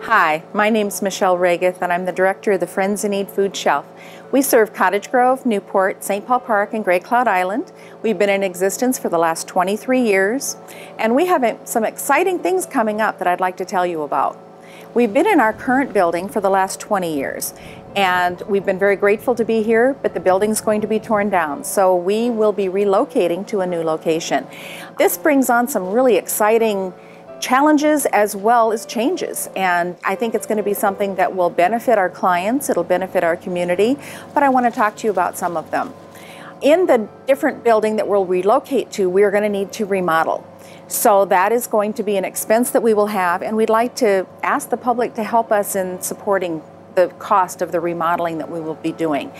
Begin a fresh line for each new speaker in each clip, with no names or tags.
Hi, my name's Michelle Regath, and I'm the director of the Friends in Need Food Shelf. We serve Cottage Grove, Newport, St. Paul Park, and Grey Cloud Island. We've been in existence for the last 23 years, and we have some exciting things coming up that I'd like to tell you about. We've been in our current building for the last 20 years, and we've been very grateful to be here, but the building's going to be torn down, so we will be relocating to a new location. This brings on some really exciting challenges as well as changes, and I think it's going to be something that will benefit our clients, it'll benefit our community, but I want to talk to you about some of them. In the different building that we'll relocate to, we're going to need to remodel. So that is going to be an expense that we will have, and we'd like to ask the public to help us in supporting the cost of the remodeling that we will be doing.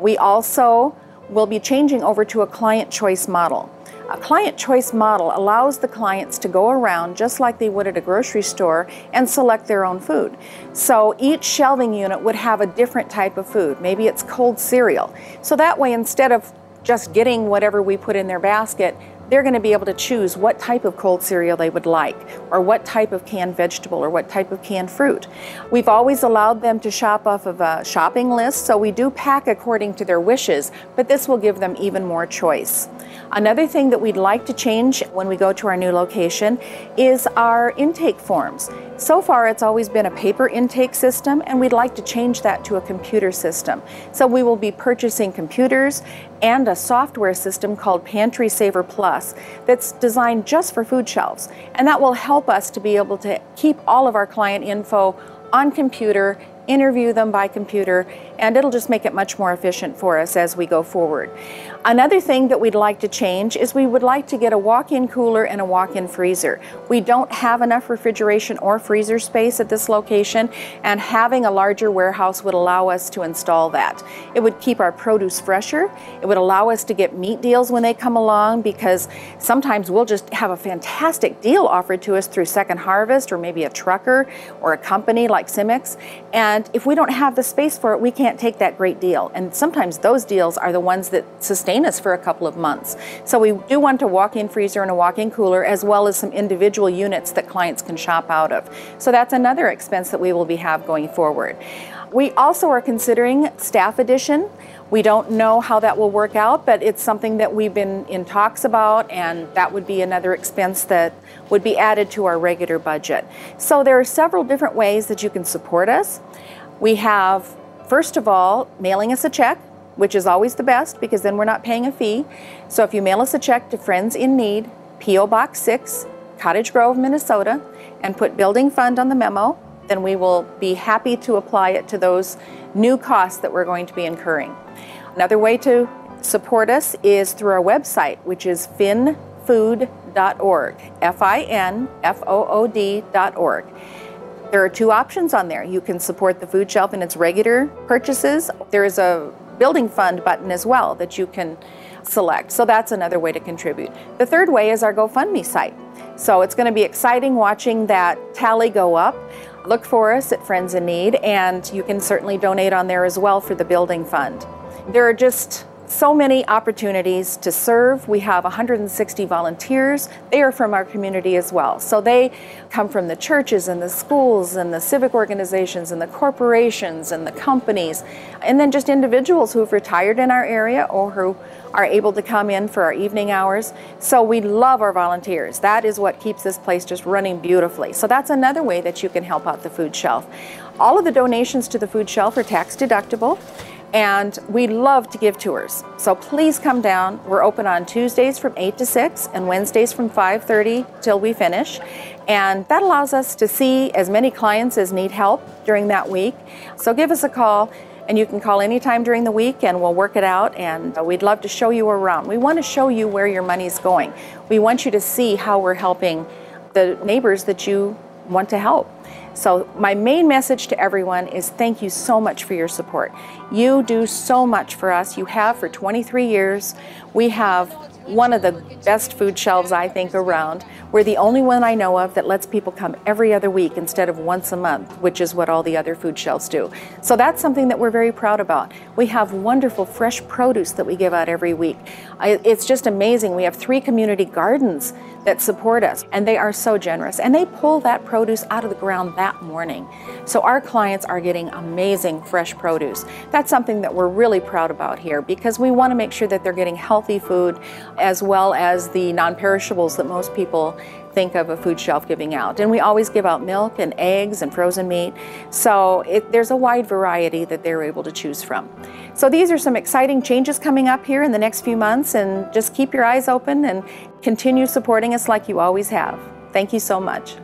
We also will be changing over to a client choice model. A client choice model allows the clients to go around just like they would at a grocery store and select their own food. So each shelving unit would have a different type of food. Maybe it's cold cereal. So that way, instead of just getting whatever we put in their basket, they're going to be able to choose what type of cold cereal they would like, or what type of canned vegetable, or what type of canned fruit. We've always allowed them to shop off of a shopping list, so we do pack according to their wishes, but this will give them even more choice. Another thing that we'd like to change when we go to our new location is our intake forms. So far, it's always been a paper intake system, and we'd like to change that to a computer system. So we will be purchasing computers and a software system called Pantry Saver Plus that's designed just for food shelves. And that will help us to be able to keep all of our client info on computer, interview them by computer, and it'll just make it much more efficient for us as we go forward. Another thing that we'd like to change is we would like to get a walk-in cooler and a walk-in freezer. We don't have enough refrigeration or freezer space at this location, and having a larger warehouse would allow us to install that. It would keep our produce fresher. It would allow us to get meat deals when they come along, because sometimes we'll just have a fantastic deal offered to us through Second Harvest, or maybe a trucker or a company like Cimex, and if we don't have the space for it, we can't take that great deal. And sometimes those deals are the ones that sustain us for a couple of months. So we do want a walk-in freezer and a walk-in cooler, as well as some individual units that clients can shop out of. So that's another expense that we will have going forward. We also are considering staff addition. We don't know how that will work out, but it's something that we've been in talks about, and that would be another expense that would be added to our regular budget. So there are several different ways that you can support us. We have, first of all, mailing us a check, which is always the best because then we're not paying a fee. So if you mail us a check to Friends in Need, P.O. Box 6, Cottage Grove, Minnesota, and put Building Fund on the memo, then we will be happy to apply it to those new costs that we're going to be incurring. Another way to support us is through our website, which is finfood.org, finfood.org. There are two options on there. You can support the food shelf in its regular purchases. There is a Building Fund button as well that you can select. So that's another way to contribute. The third way is our GoFundMe site. So it's going to be exciting watching that tally go up. Look for us at Friends in Need, and you can certainly donate on there as well for the Building Fund. There are just so many opportunities to serve. We have 160 volunteers. They are from our community as well. So they come from the churches and the schools and the civic organizations and the corporations and the companies, and then just individuals who've retired in our area or who are able to come in for our evening hours. So we love our volunteers. That is what keeps this place just running beautifully. So that's another way that you can help out the food shelf. All of the donations to the food shelf are tax deductible, and we love to give tours. So please come down. We're open on Tuesdays from 8 to 6 and Wednesdays from 5:30 till we finish. And that allows us to see as many clients as need help during that week. So give us a call, and you can call anytime during the week and we'll work it out, and we'd love to show you around. We want to show you where your money's going. We want you to see how we're helping the neighbors that you want to help. So my main message to everyone is thank you so much for your support. You do so much for us. You have for 23 years. We have one of the best food shelves, I think, around. We're the only one I know of that lets people come every other week instead of once a month, which is what all the other food shelves do. So that's something that we're very proud about. We have wonderful fresh produce that we give out every week. It's just amazing. We have 3 community gardens that support us, and they are so generous, and they pull that produce out of the ground that morning. So our clients are getting amazing fresh produce. That's something that we're really proud about here, because we want to make sure that they're getting healthy food as well as the non-perishables that most people think of a food shelf giving out. And we always give out milk and eggs and frozen meat. So there's a wide variety that they're able to choose from. So these are some exciting changes coming up here in the next few months, and just keep your eyes open and continue supporting us like you always have. Thank you so much.